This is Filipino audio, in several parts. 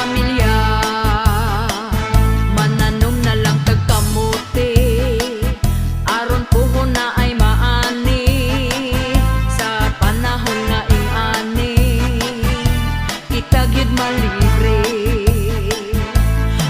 pamilya. Mananom na lang tagkamote, aron puhon na ay maani sa panahon nga ingani. Kita gyud malibre.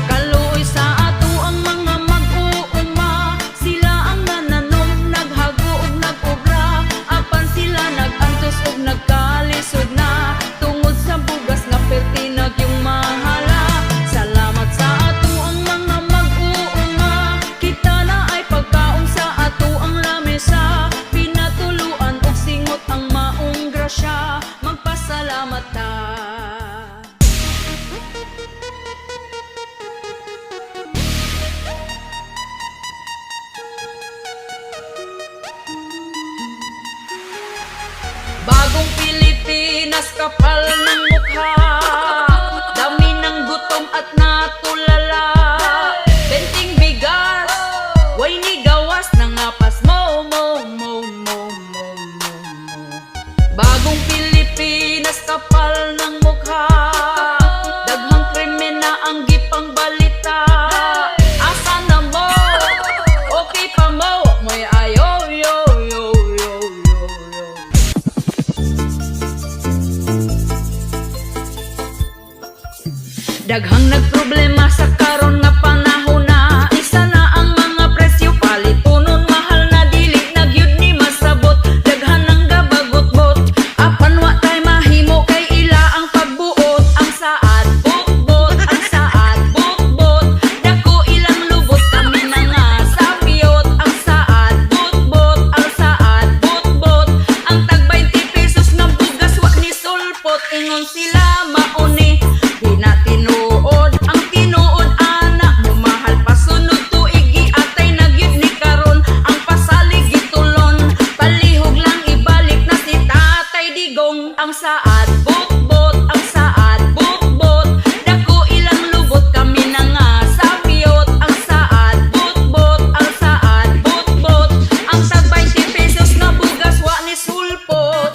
Kaluoy sa ato ang mga mag-uuma, sila ang nananom, naghago ug nag-obra. Apan sila nag-antos ug nagkalisod na, tungod sa bugas nga pertinag yung mahala. Salamat sa ato ang mga mag-uuma, kita na ay pagkaon sa ato ang lamesa. Pinatuluan og singot ang maong grasya, magpasalamat ta. Bagong Pilipinas, kapal ng mukha, dami ng gutom at natulala. Benting bigas, way ni gawas na ngapas mo. Bagong Pilipinas, kapal ng mukha, daghang krimen na ang gipang balita. Asa na mo? Okay pa mo? Mo'y ayo, yo. Daghang nagproblema sa karon nga panahon na, isa na ang mga presyo palitunon, mahal na dili na gyud ni masabot. Daghan ang gabagot-bot, apan wa tay mahimo kay ila ang pagbuot. Ang saad butbot, ang saad butbot, dako ilang lubot kami na nga sapiyot. Ang saad butbot, ang saad butbot, ang tag 20 pesos nga bugas wa ni sulpot. Ingon sila mauni, di na tinuod ang tinuod ana, mumahal pa sunod tuig giatay na gyud ni karon. Ang pasalig gitulon, palihog lang ibalik na si Tatay Digong. Ang saad butbot, ang saad butbot, dako ilang lubot kami na nga sapiyot. Ang saad butbot, ang saad butbot, ang tag 20 pesos na bugas wa ni sulpot.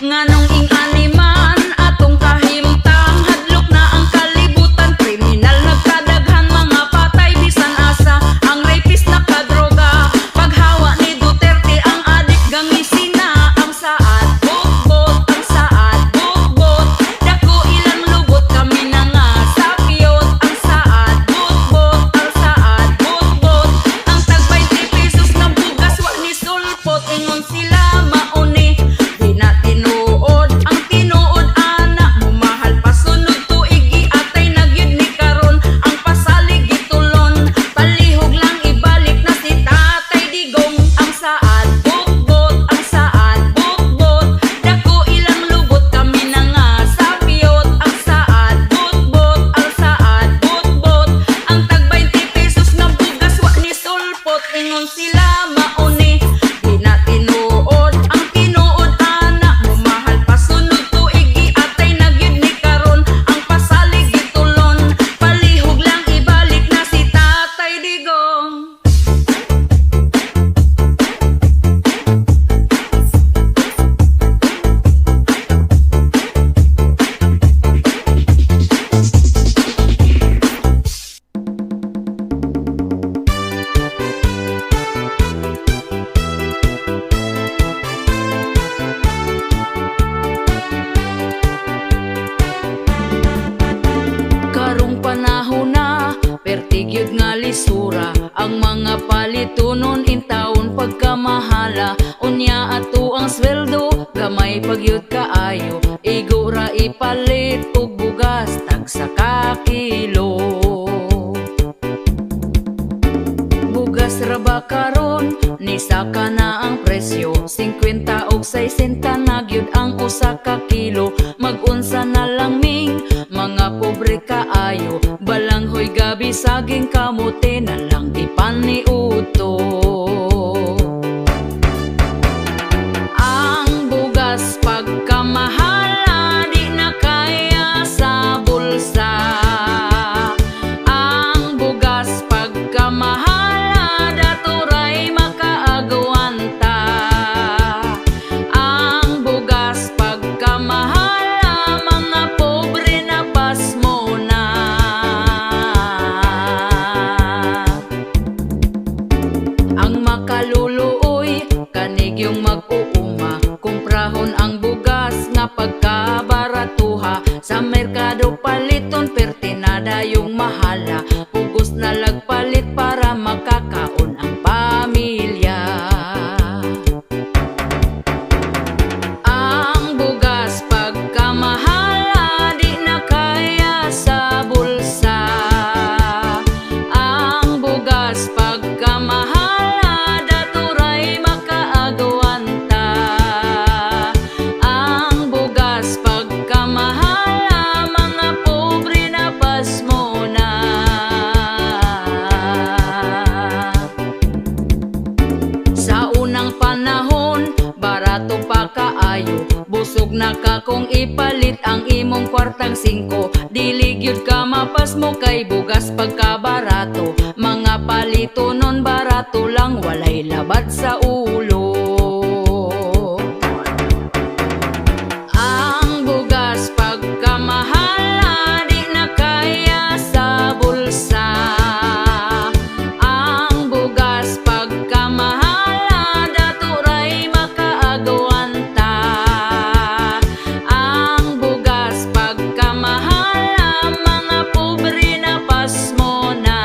Nganong ingani man atong kahimtang, hadlok na ang kalibutan, kriminal nagkadaghan, mga patay bisan asa. Ang rapist nakadroga, paghawa ni Duterte ang adik gangisina. Ang saad butbot, ang saad butbot, dako ilang lubot kami na nga sapiyot. Ang saad butbot, ang saad butbot, ang tag 20 pesos na bugas wa ni sulpot. Ingon sila mauni, di na tinuod ang tinuod ana, mumahal pa sunod tuig giatay na gyud ni karon. Ang pasalig gitulon, palihog lang ibalik na si Tatay Digong. Ang saad butbot, ang saad butbot, dako ilang lubot kami na nga sapiyot. Ang saad butbot, ang saad butbot, ang tag 20 pesos na bugas wa ni sulpot. Ingon sila mauni, di na tinuod ang tinuod ana, mumahal pa sunod tuig giatay na gyud ni karon. Ang pasalig gitulon, palihog lang ibalik na si Tatay Digong. Karong panahon na, pertigyod nga lisura, ang mga palitunon intawon pagkamahala. Unya ato ang sweldo, gamay pagyud kaayo, igura ipalit og bugas tag sa kakilo. Bugas ra ba karon, ni saka na ang presyo, 50 og 60 na gyud ang usa ka kilo. Mag-unsa na lang ming mga pobre kaayo, balanghoy gabi saging kamote na lang di paniuto. Ang bugas pagkamahala di na kaya sa bulsa. dayong mahala, pugos na lagpalit para makakaon ang pamilya. Ang bugas pagkamahala, di na kaya sa bulsa. Ang bugas pagkamahala, daturay makaagwanta. Ang bugas pagkamahala, mga pobre na pasmo na. Sa unang panahon, barato pa kaayo, busog na ka kung ipalit ang imong kwartang 5. Dili gyud ka mapasmo kay bugas pagkabarato. Mga palito nun barato lang, walay labad sa ulo. Ang bugas pagkamahala, di na kaya sa bulsa. Ang bugas pagkamahala, daturay makaagwanta. Ang bugas pagkamahala, mga pobre na pasmo na.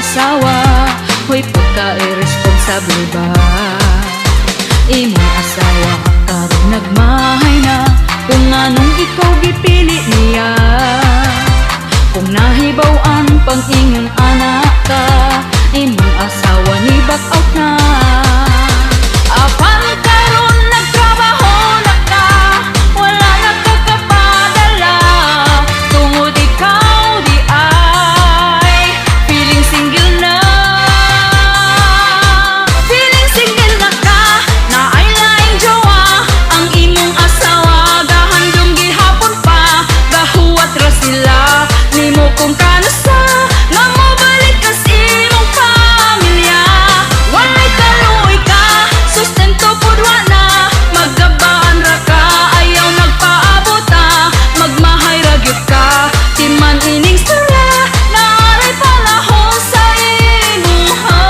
asawa, hoy pagka-irresponsable ba? Imong asawa karon nagmahay na, kung anong ikaw gipili niya. Kung nahibaw-an pang ingon anak ka, imong asawa ni back out na. Apan karon nagtrabaho na ka, wala na kakapadala, tungod ikaw di ay feeling single na. Feeling single na ka, na ay laing jowa, ang imong asawa gahandom gihapon pa, gahuwat ra sila nimo kung kanasa, nga mobalik ka sa imong pamilya. Walay kaluoy ka, sustento pud wala, magabaan ra ka, ayaw nagpaabota, magmahay ra gyud ka, timan ining sura, naaray palahon sa imuha.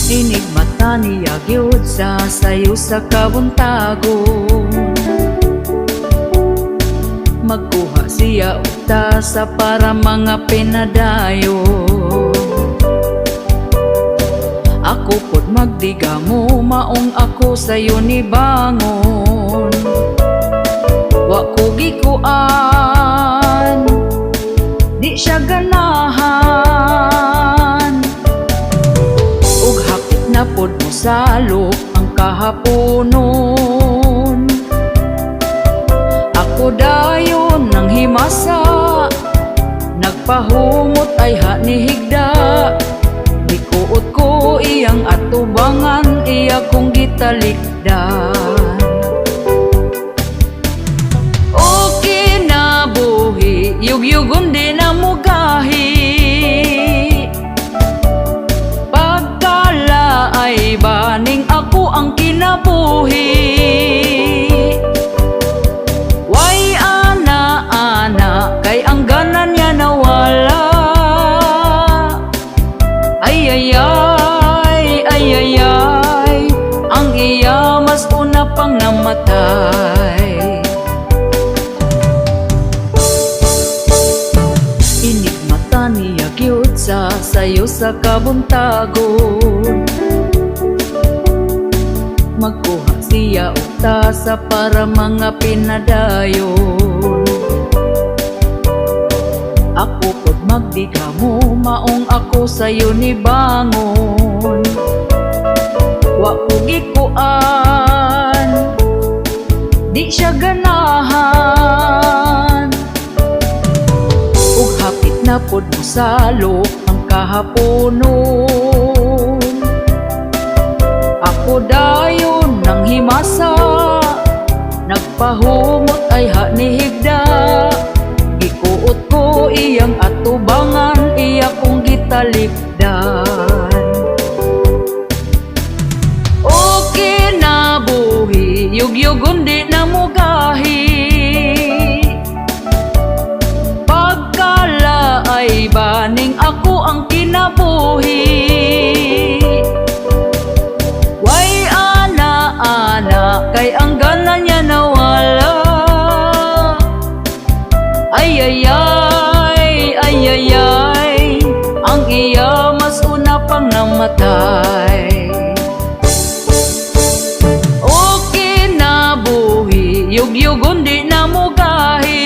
Inig mata niya gyud sa sayo sa kabuntagon, magkuha siya uta sa para mga pinadayon. Ako pod magdiga mo, maong ako sayo ni bangon. Wa ko gikuan, di siya ganahan, ug hapit na pod mo salok ang kahaponon. Ako dayon nang himasa, nagpahumot ay hanihigda, dikuot ko iyang atubangan, iya kong gitalikdan. O kinabuhi, yugyugon din ang mugahi, pagkala ay baning ako ang kinabuhi. Way ana-ana, kay ang ganan niya nawala. Ay ay ay, ay ay ay, ang iya mas una pang namatay. Inig mata niya gyud sa sayo sa kabuntagon, magkuha siya uta sa para mga pinadayon. Ako pod magdiga mo, maong ako sayo ni bangon. Wa ko gikuan, di siya ganahan, ug hapit na pod mo salok ang kahaponon. Ako dayon nang himasa, nagpahumot ay hanihigda, gikuot ko iyang atubangan, iya kong gitalikdan. O kinabuhi, yugyugon di na mugahi, pagkala ay baning ako ang kinabuhi. Way ana-ana, kay ang ganan niya nawala. Ay ay ay, ay ay ay, ang iya mas una pang namatay. O kinabuhi, yugyugon di na mugahi,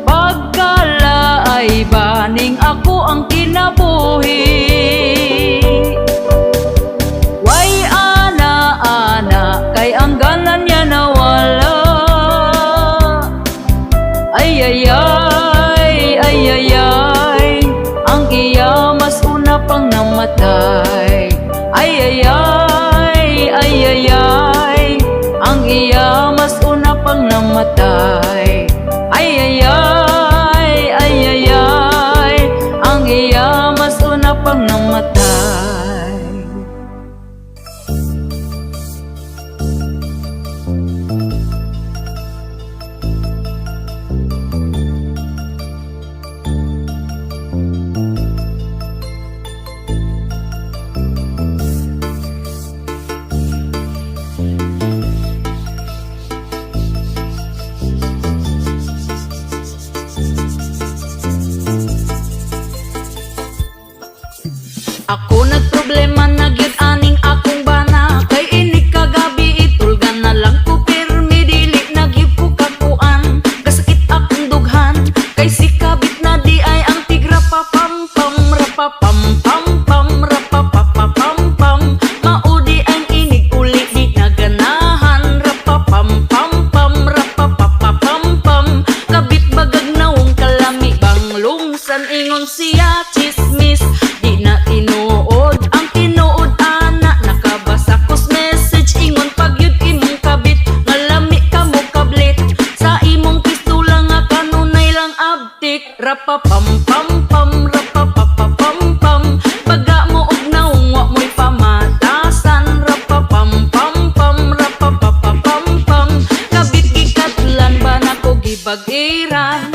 pagkala ay baning ako ang kinabuhi. Way ana-ana, kay ang ganan niya nawala. Ay ay ay, ay ay ay, ang iya mas una pang namatay. Ay ay ay, namatay. Ay ay ay, ay ay ay, ang iya mas una pang namatay. Ako nagproblema na gyud aning akong bana, kay inig kagabi itulgan na lang ko pirmi dili na gyud ko kakuan. Kasakit akong dughan kay si kabit na di ay ang tigra pa pam pam rapa pam pam pam rapa pa pa pam pam. Maudi ang inig uli di naganahan rapa pam pam pam rapa pa pa pam pam. Kabit bagag naong kalami banglungsan ingon siya chismis. Di na tinuod ang tinuod ana, nakabasa kos message ingon pagyud imong kabit nga lami ka mo kablit. Sa imong pistola nga kanunay lang abtik rapa pam pam pam rapa pa pa pam pam. Baga mo og naong wa mo'y pamatasan rapa pam pam pam rapa pa pa pam pam. Kabit gikatlan ba nako gibag-iran.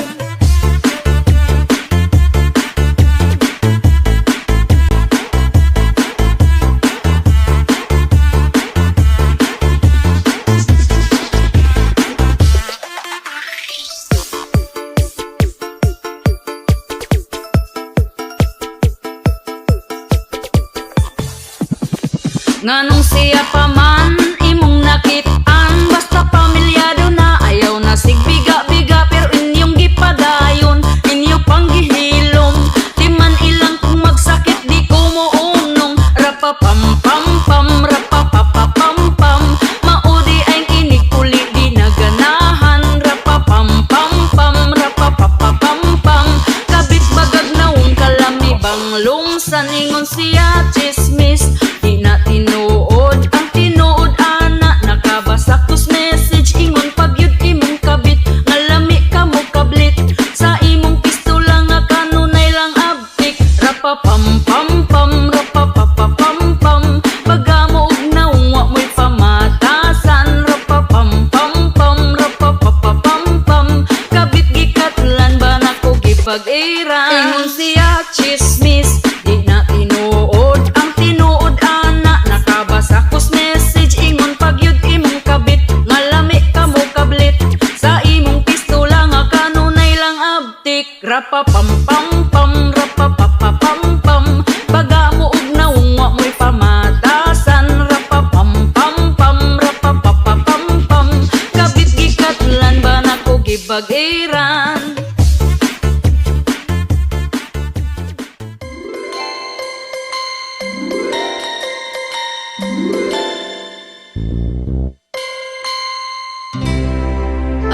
Nganong siya pa man imong nakit-an, basta pamilyado na ayaw na sigbiga-biga. Pero inyong gipadayon, inyo pang gihilom, di man ilang kung magsakit di ko muunong. Rapa pam pam pam rapa pa pa pam pam. Maudi ang inig uli di naganahan rapa pam pam pam rapa pa pa pam pam. Kabit bagag naong kalami banglungsan ingon siya chismis. Di na tinuod ang tinuod ana, nakabasa kos message ingon pagyud imong kabit nga lami ka mo kablit. Sa imong pistola nga kanunay lang abtik rapa pam pam pam rapa pa pa pam pam. Baga mo og naong wa mo'y pamatasan rapa pam pam pam rapa pa pa pam pam. Kabit gikatlan ba nako gipag-iran ingon siya chismis. Di na tinuod ang tinuod ana, nakabasa kos message ingon pagyud imong kabit nga lami ka mo kablit. Sa imong pistola nga kanunay lang abtik rapa pam pam pam rapa pa pa pam pam. Baga mo og naong wa mo'y pamatasan rapa pam pam pam rapa pa pa pam pam. Kabit gikatlan ba nako gibag-iran.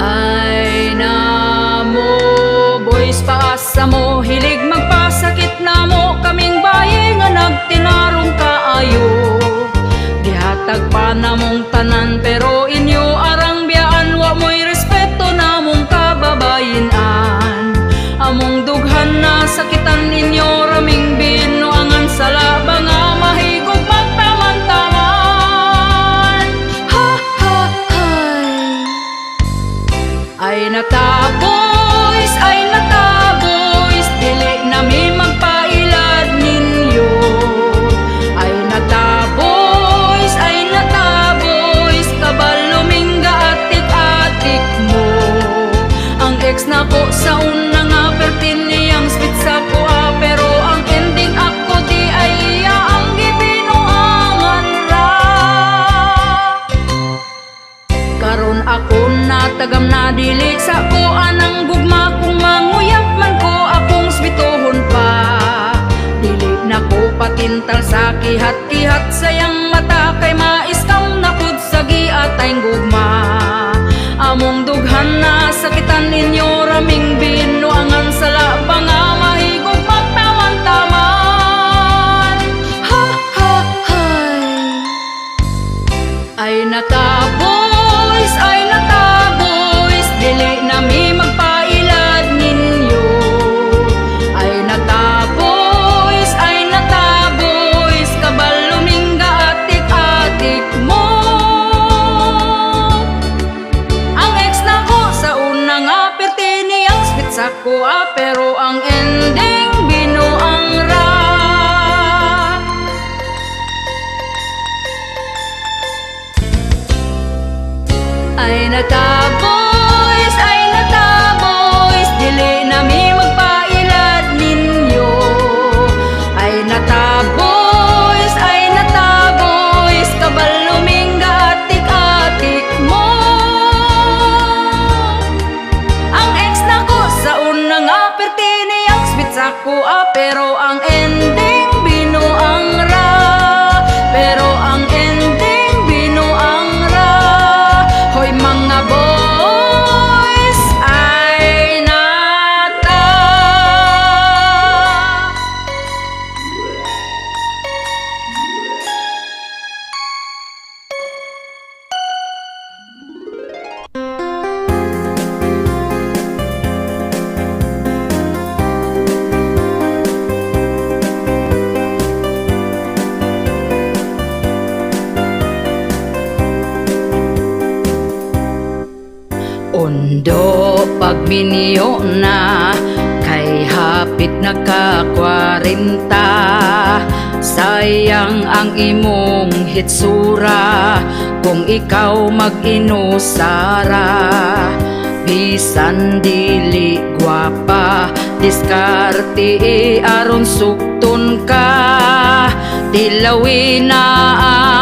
Ay na mo boys paasa mo, hilig magpasakit na mo kaming baye nga nagtinarong kaayo. Dihatag pa na mong tanan pero inyo arang biyaan, wa mo'y respeto na mong kababayinan. Among dughan na sakitan inyo raming binuangan sa labang nga mahigog magtaman-taman. Ha ha hay. Ay nataboys, dili na mi magpailad ninyo. Ay nataboys, kabaluming gaatik-atik mo. Ang ex na ko sa una nga pertin niyang spit sa kuha, pero ang ending ako di ay iya ang gibinuangan ra. Karon ako natagam na dili sa ko anang gugma, kung manguyap man ko akong spitohon pa. Dili na ko patintal sa kihat-kihat sayang mata, kay maiskaw na pud sa giatay gugma. Among dughan na sakitan ninyo raming binuangan sa labang nga mahigog magtaman-taman. Ha ha hay. Ay nataboys, pero ang ending binuang ra. Ay nataboys, dili na mi magpailad ninyo. Ay nataboys, kabaluming gatik-atik mo. Ang ex nako sa unang aperti niyang sweet sa kuha, pero ang ending binuang ra. Pero ang ending binuang ra. Hoy mga boys, ay nata. Undo pagminyo na, kay hapit na ka 40. Sayang ang imong hitsura kung ikaw mag-inusara. Bisan dili gwapa, diskarte aron sukton ka. Tilawin na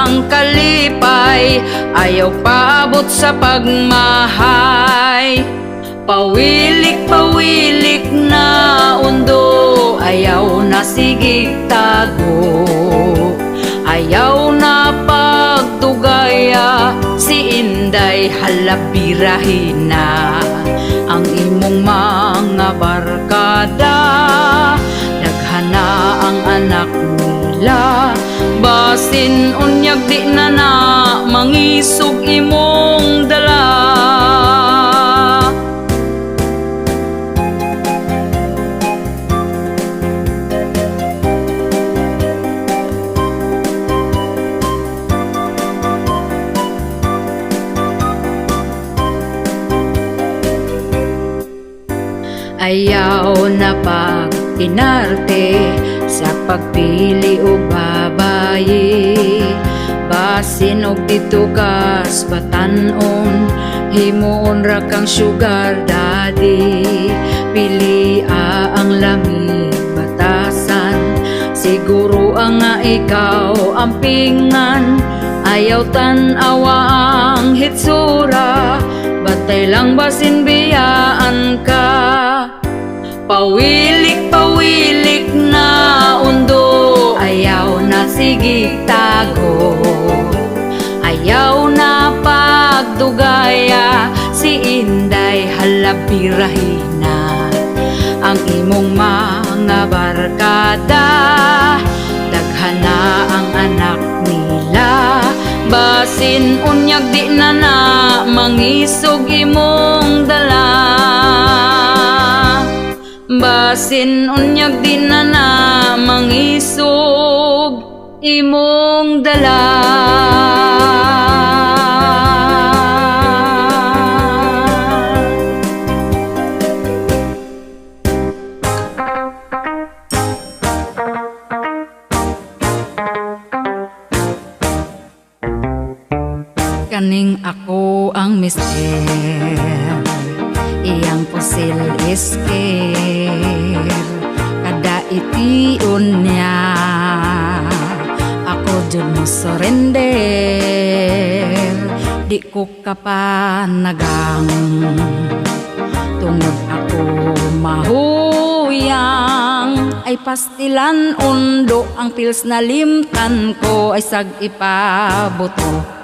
ang kalipay, ayaw paabot sa pagmahay. Pawilik na undo, ayaw na sigig tago. Ayaw na pagtugaya, si Inday halabirahin na. Ang imong mga barkada, daghana ang anak nila. Basin unyag di na mangisog imong dala. Ayaw na pag-inarte sa pagpili o babaye. Basin og titugas batanon, himuon ra kang sugar daddy. Pili ang lamig batasan, siguro ang nga ikaw ang pingan. Ayaw tan-awa ang hitsura, batay lang basin biyaan ka. Pawilik na undo, ayaw na sigig tago. Ayaw na pagdugaya, si Inday halabirahin na. Ang imong mga barkada, daghana ang anak nila. Basin unyag di na mangisog imong dala. Basin unyag di na mangisog imong dala. Kaning ako ang mister, iyang pusil isker, kada itiun niya ako jud mo surrender. Di ko kapanagang tungod ako mahuyang. Ay pastilan undo ang pills na limtan ko, ay sag ipabuto.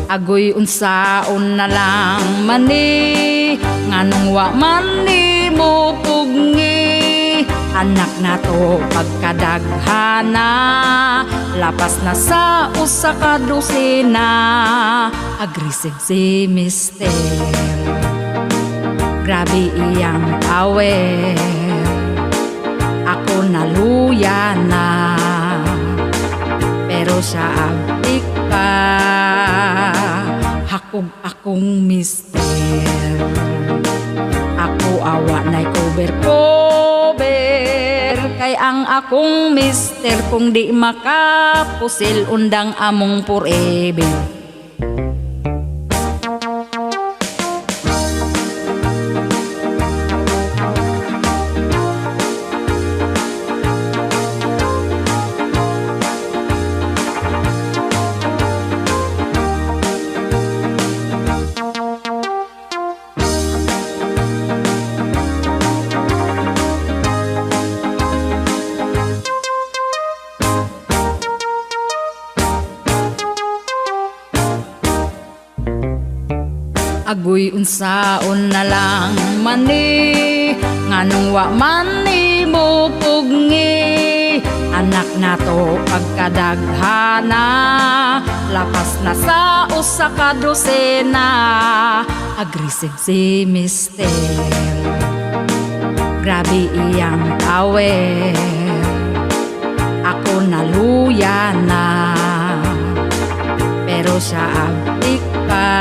Agoy unsaon na lang mani, nganong wa mani mo pugni. Anak na to pagkadaghana, lapas na sa usa ka dosena. Aggressive si mister, grabe iyang power. Ako naluya na, pero siya abdik pa. Hakog akong mister, ako awa na'y cover kay ang akong mister kung di makapusil undang among forever. Agoy unsaon na lang mani nganong wa man mo pugni anak nato pagkadaghana lapas na sa usa ka dosena. Aggressive si mister, grabe iyang tawer, ako naluya na pero siya agtik pa.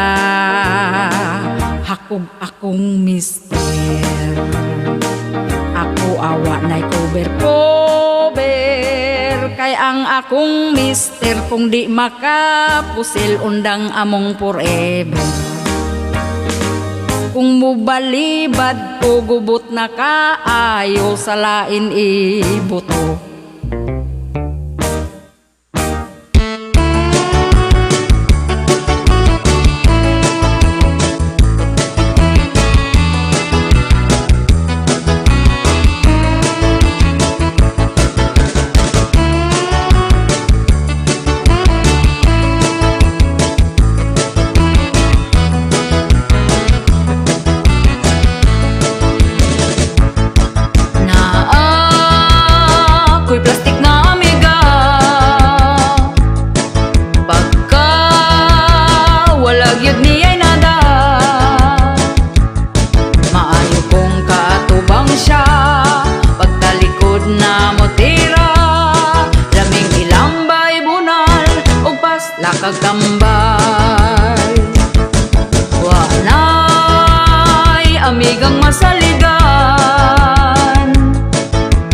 Hakog akong mister, ako awa na'y cover kay ang akong mister kung di makapusil undang among forever. Kung mubalibad ko gubot na kaayo sa lain ibuto. Kagtambal wa na'y amigang masaligan,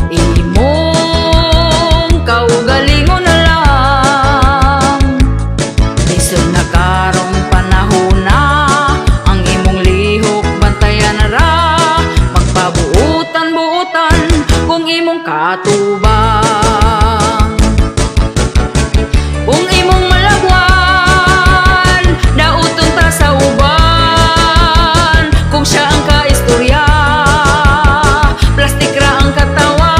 imong kaugalingon na lang. Bisod na karong panahon na ang imong lihok bantayan na ra, magpabuutan-buutan kung imong katubang. Kung imong malagwan, dauton ta sa uban. Kung siya ang kaistorya, plastik ra ang katawa.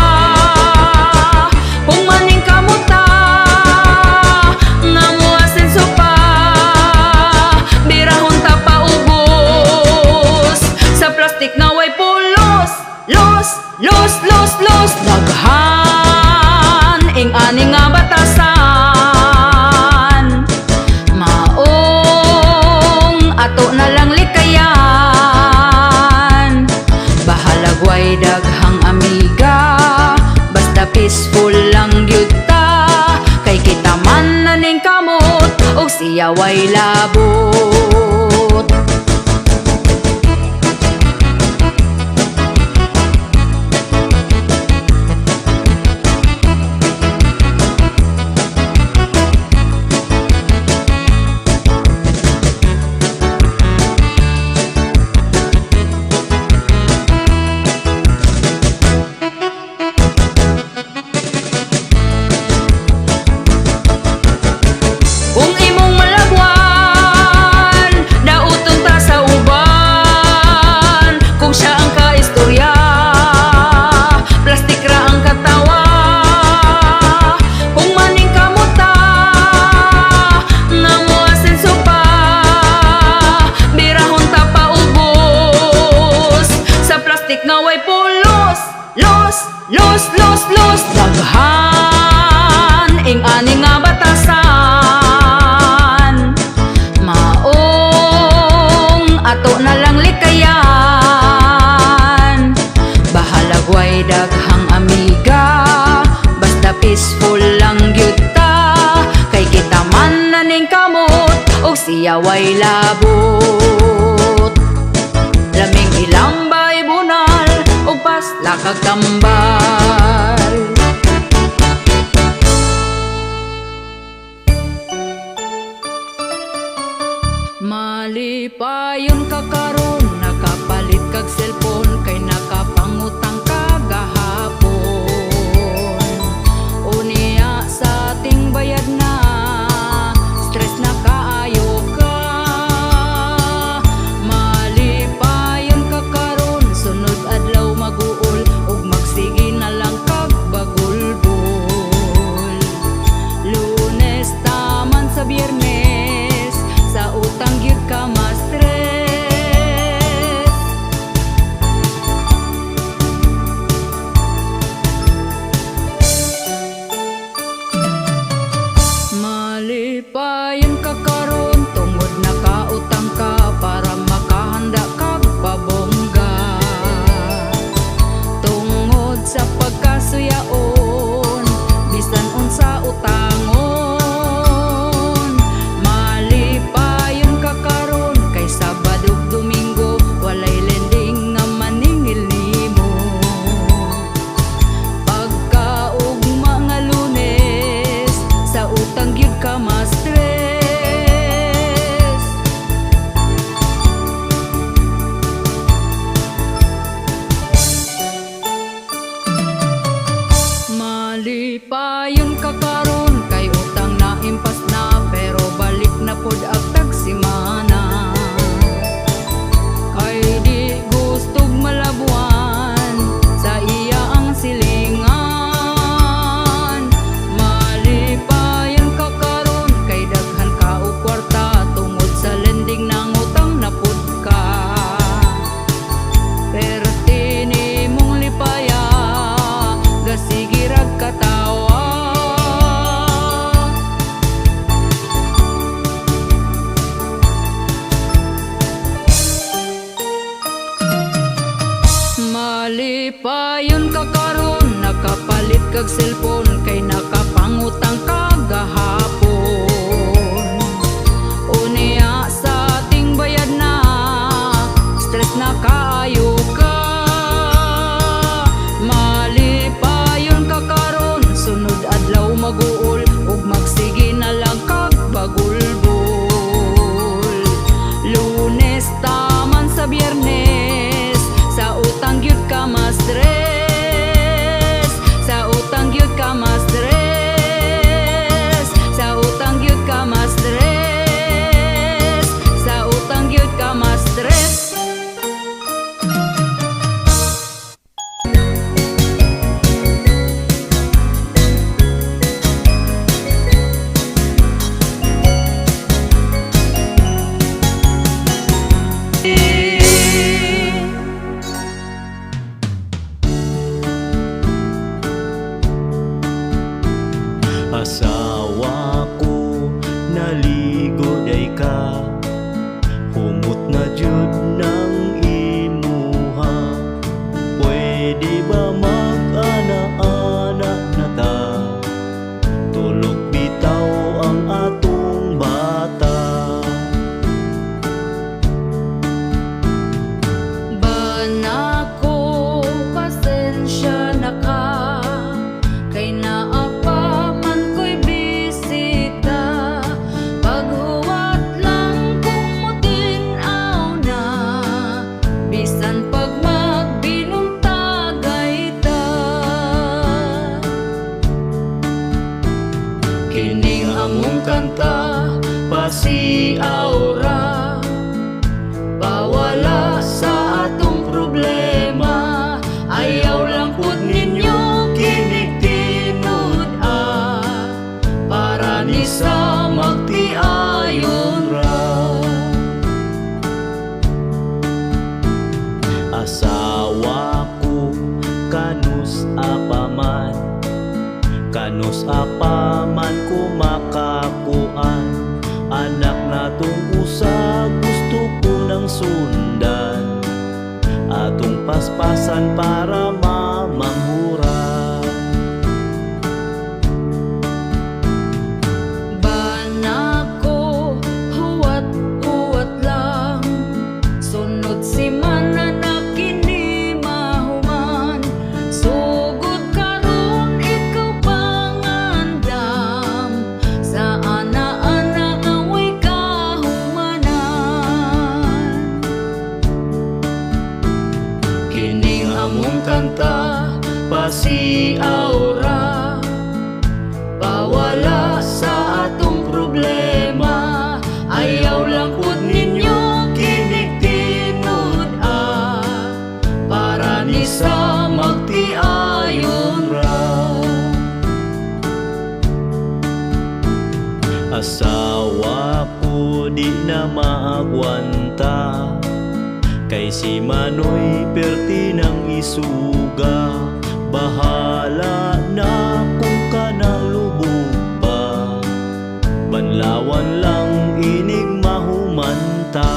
Kung maning kamuta, nga muasenso pa, birahon ta pa ubos. Sa plastik nga way pulos, los, los, los, los. Daghan, ing ani nga batasan, ato na lang likayan. Bahalagway daghang amiga, basta peaceful lang gyud ta. Kay kita man naning kamot, og siya way labot. Los daghan ing ani nga batasan, maong ato na lang likayan. Bahalagway daghang amiga, basta peaceful lang gyud ta. Kay kita man naning kamot, og siya way labot. Laming ilambay buna basta kagtambal. Malipayon ka karon, nakapalit kag cellphone, kay nakapangutang ka gahapon. Unya sa ating bayad na, stress na kaayo ka. Malipayon ka karon, sunod adlaw maguol, ug magsige na lang kag bagulbol. Lunes taman sa Biyernes, sa utang gyud ka ma-stress. Malipayon ka karon, tungod nakautang ka para makahanda kag pabongga. Tungod sa pagkasuyaon, bisan unsa utangon. Malipayon ka karon, kay Sabado ug Domingo walay lending nga maningil nimo. Pagkaugma nga Lunes, sa utang gyud ka ma-stress. Malipayon ka karon, kay utang na impas na, pero balik na pod agtag simana. Kay di gustog malabuan, sa iya ang silingan. Malipayon ka karon, kay daghan ka og kwarta, tungod sa lending nang utang na pod ka. Perti nimong lipaya, gasige rag katawa. Malipayon ka karon, nakapalit kag cellphone, kay nakapangutang ka gahapon. Unya sa ating bayad na, stress na kaayo ka. Malipayon ka karon, sunod adlaw maguol, ug magsige na lang kag bagulbol. Lunes taman sa Biyernes, sa utang gyud ka ma-stress. Sa utang gyud ka ma-stress. Sa utang gyud ka ma-stress. Sa utang gyud ka ma-stress. Asawa ko, naligo day ka, humot na jud ng imuha. Pwede ba mag-ana-ana na ta? Tulog bitaw ang atong bata. Banako, pasensya na ka, kay naapa man ko'y bisita. Paghuwat lang kung mutinaw na, bisan pag magbinuntagay ta. Kining among kanta, pasiaura, pawala sa atong problema. Ayaw lang pud ninyo kinig-tinud para ni sa magtiayon ra. Asawa ko, kanus apaman, kanus apaman kumakakuan. Anak natong usa, gusto ko nang sundan, atong paspasan para mamangura. Banako, huwat-huwat lang, sunod si mana na kini mahuman. asawa ko di na maagwanta, kay si Manoy perti ng isuga. Bahala na kung kanang lubog pa, banlawan lang inig mahumanta.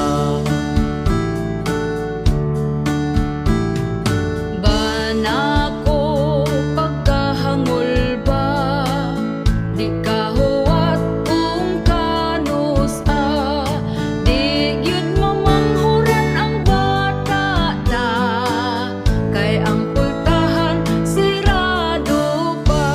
Banako pagkahangol ba, di kahuwat kung kanus di gyud mamanghuran ang bata na, kay ang pultahan sirado pa.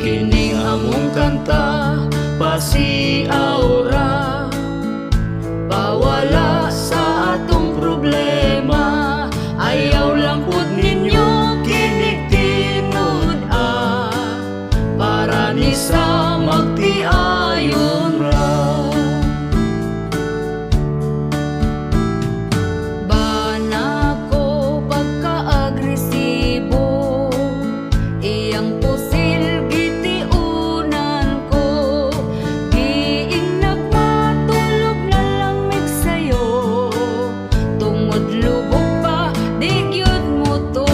Kining among kanta pasiaw ra, Pawala sa atong problema, ayaw lang pud ninyo kinig-tinud para ni sa magtiayon ra. Banako pagka-agresibo, iyang pusil gitiunan ko, giing nagmatulog na lamig sayo, tungod lubog pa di gyud mo tuo.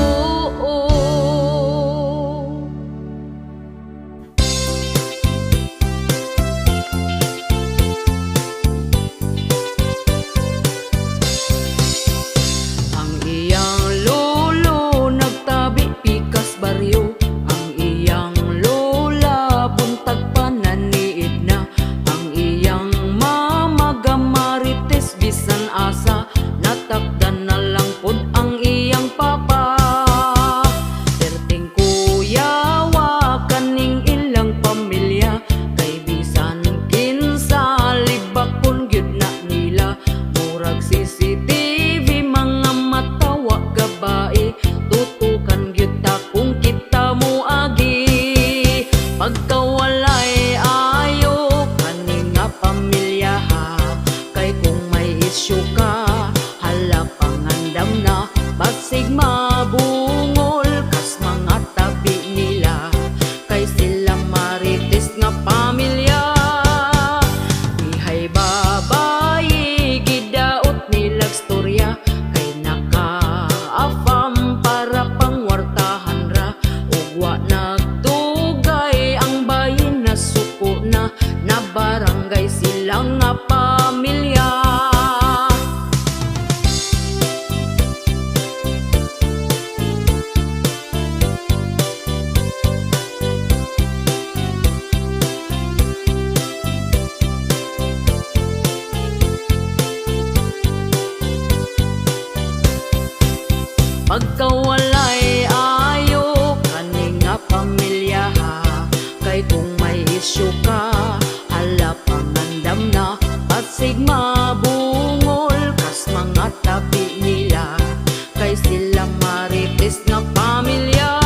Ang iyang lolo nagtabi pikas baryo, ang iyang lola buntag pananiid na, ang iyang mama gamarites bisan asa, natakdan na lang pud ang iyang papa. Perting kuyawa kaning ilang pamilya, kay bisan kinsa libakon gyud na nila, murag CCTV mga matawa gabae, tutukan gyud ta kung kita mo agi. Pagkawalay ayo kaning nga pamilya ha, kay kung may isyu ka, hala pangandam na, basig mabungol kas mga tabi nila, kay sila marites nga pamilya. Ihay babayi gidaot nilag storya, kay naka-afam para pangwartahan ra, ugwa nagtugay ang bayin na suko na, na barangay silang nga pamilya. Pagkawalay ayo kaning nga pamilya ha, kay kung may isyu ka, hala pangandam na, basig mabungol kas mga tabi nila, kay sila marites nga pamilya.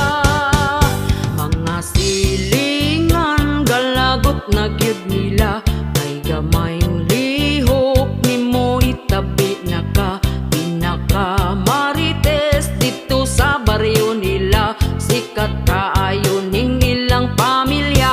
Mga silingan galagot na gyud nila, kay gamayng lihok nimo itabi na ka, pinaka marites dito sa baryo nila, sikat kaayo ning ilang pamilya.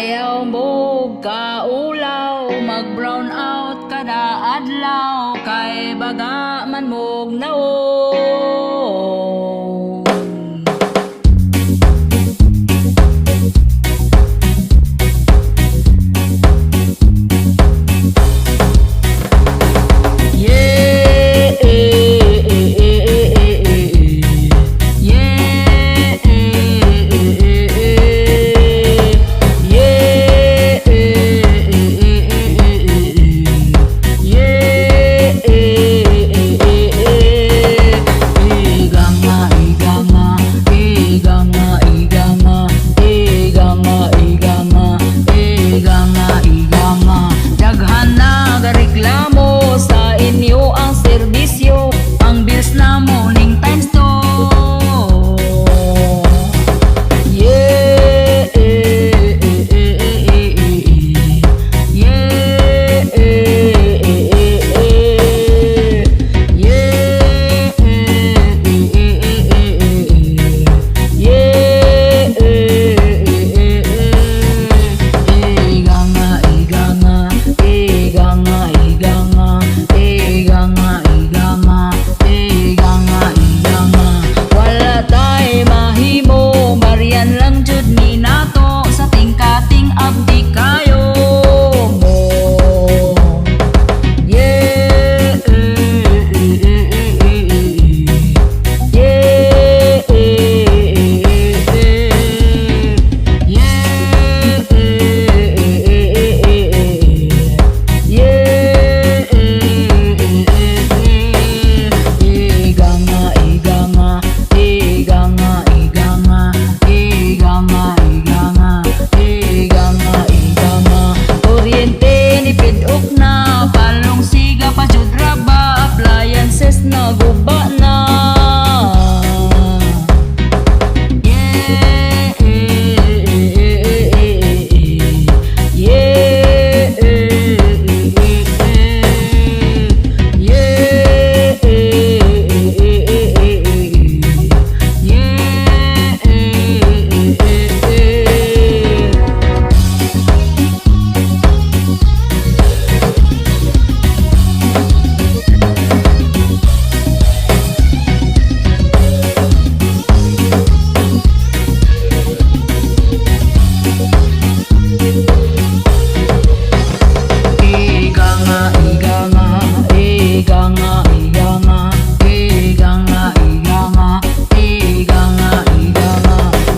Ayaw mo kaulaw, mag-brown out kada adlaw, kay baga man mog naon. Yeah, daghan na gareklamo sa inyo ang serbisyo, ang bills na mo ning times 2. Yeah, wala tay mahimo, barian lang jud ni nato sa tingkating abdi kayo mo. Yeah, kuryente ni pidok na, palong siga pa jud raba, appliances na guba na.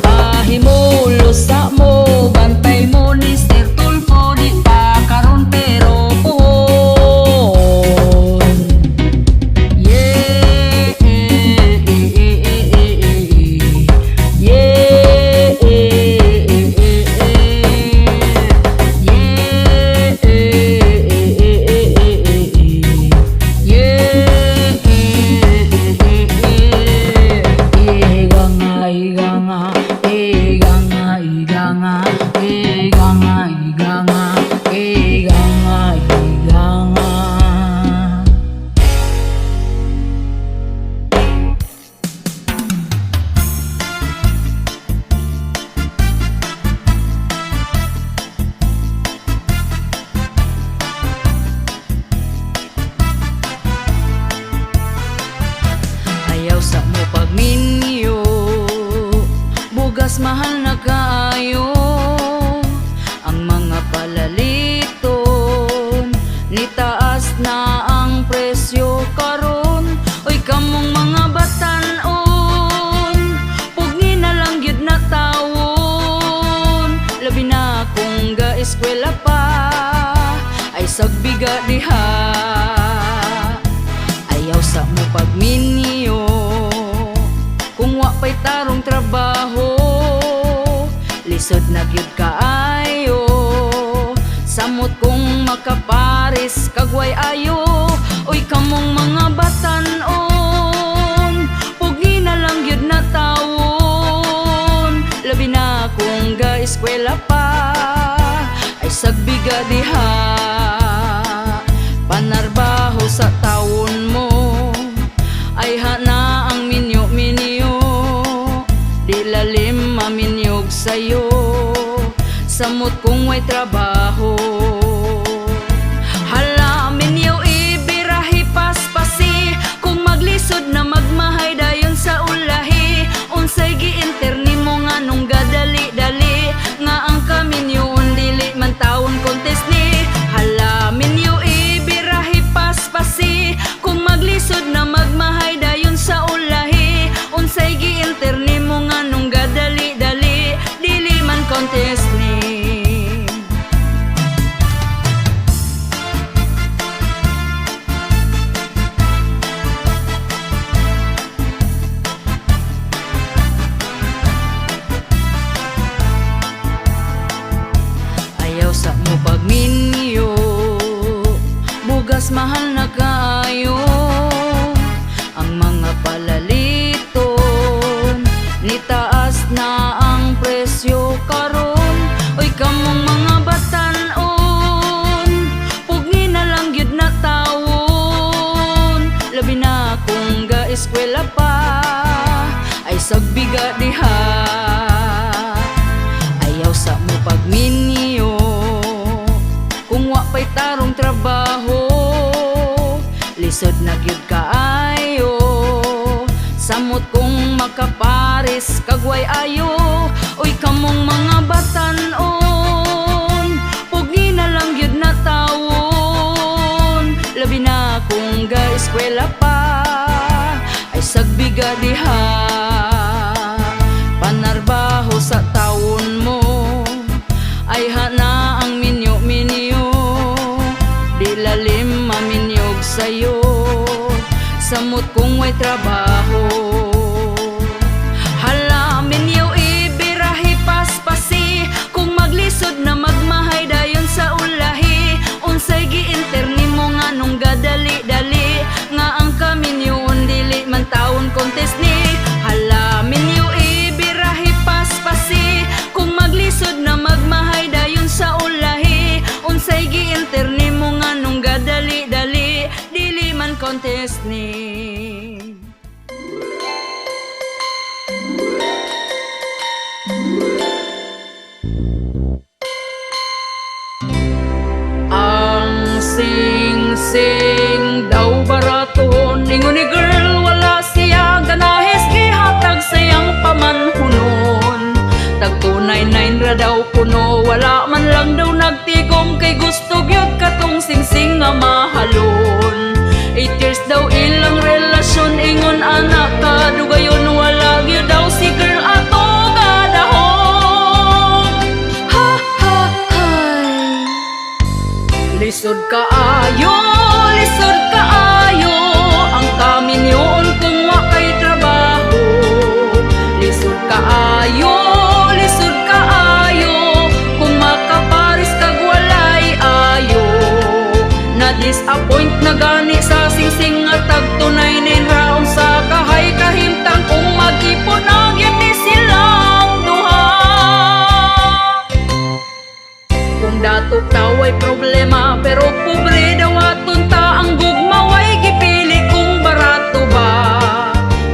Pahimulo sa mo, bantay mo ni Sir Tulfo, di pa karon pero puhon. Yeah, ayaw sa mo pagminyo, bugas mahal na kaayo, ang mga palaliton ni taas na ang presyo karon. Oy kamong mga batan-on, pugni na lang gyud na tawon, labi na kung ga-eskwela pa, ay sagbiga diha. Ayaw sa mo pagminyo, kung wa pa'y tarong trabaho, lisod na gyud kaayo, samot kung makaparis kagway ayo. Oy kamong mga batan-on, pugi na lang gyud na tawon, labi na kung ga-eskwela pa, ay sagbiga diha. Panarbaho sa tawon mo, ay hana ang minyo-minyo, di lalim maminyog sayo, samot kung may trabaho. Halamin yaw ibirahi paspasi, kung maglisod na magmahay dayon sa ulahi. Unsay giinterni mo nga nung gadali-dali, nga ang kaminyon dili man taon contest ni. Halamin yaw ibirahi paspasi, kung maglisod na magmahay dayon sa ulahi. Unsay giinterni mo nga nung gadali-dali, dili man contest ni. Ayaw sa mo pagminyo, bugas mahal na kayo. Ang mga palaliton, nitaas na ang presyo karon. Oy kamong mga batan-on, pugni na lang gyud na tawon. Labi na kung ga-eskwela pa, ay sagbiga diha. Ayaw sa mo pagminyo, kung wa pa'y tarong trabaho. Lisod na gyud kaayo, samot kung makaparis kagway ayo. Oy kamong mga batan-on, pugni na lang gyud na tawon. Labi na kung ga-eskwela pa, ay sagbiga diha. Panarbaho sa taon mo, ay hana ang minyo-minyo. Di lalim maminyog sa'yo, samot kung may trabaho. Halamin yaw ibirahi paspasi, kung maglisod na magmahay dayon sa ulahi. Unsay giinterni mo nga nung gadali-dali, nga ang kaminyon dili man taon contest ni. Halamin yaw ibirahi paspasi, kung maglisod na magmahay dayon sa ulahi. Unsay giinterni mo nga nung gadali-dali, dili man contest ni. Ang sing-sing daw barato, ningon ni girl wala siya ganahes, gihatag sayang pamanhunon. Tag 299 ra daw kuno, wala man lang daw nagtigom, kay gusto gyud katong sing-sing nga mahalon. 8 years daw ilang relasyon, ingon anak ka dugayon, wala gyud daw si girl ato gadahon. Ha ha hay, lisod kaayo, lisod kaayo, ang kaminyon kung wa kay trabaho. Lisod kaayo, lisod kaayo, kung makaparis kag walay ayo. Na-disappoint na gani sa sing-sing nga tag 299 raon sa kahay kahimtang, kung mag-ipon na gyud ni silang duha. Kung datot taway problema, pero pobre daw aton ta ang gugma, way gipili kung barato ba.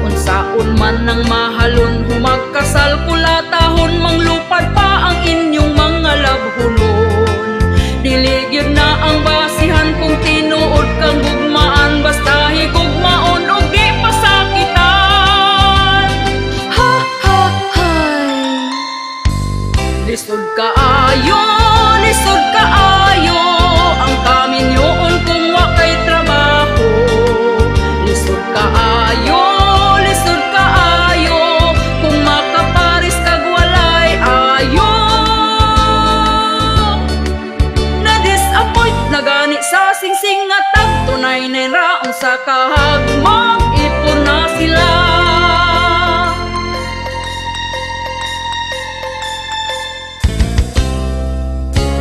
Unsaon man ang mahalon, humagkasal kulatahon, manglupad pa ang inyong mga labhunon. Dili gyud na ang basihan kung tinuod kang gugmaan, basta higugmaon og di pasakitan. Ha ha hay, lisod kaayo, lisod kaayo, ang kaminyon kung wa kay trabaho. Lisod kaayo, lisod kaayo, kung makaparis kag walay ayo. Na-disappoint na gani sa sing-sing nga tag 299 raon sa kahag, mag-ipon na sila.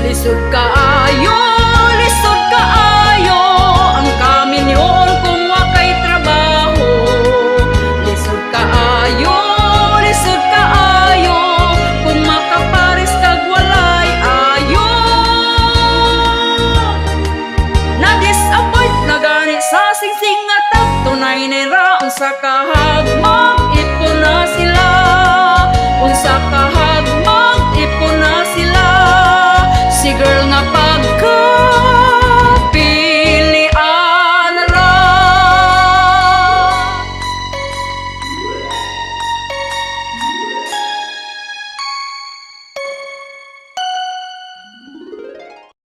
Lisod kaayo, lisod kaayo, ang kaminyon kung wa kay trabaho. Lisod kaayo, lisod kaayo, kung makaparis kag walay ayo. Na-disappoint na gani sa sing-sing nga tag 299 raon sa kahag, mag-ipon na sila. Unsa kahag, mag-ipon na sila. ka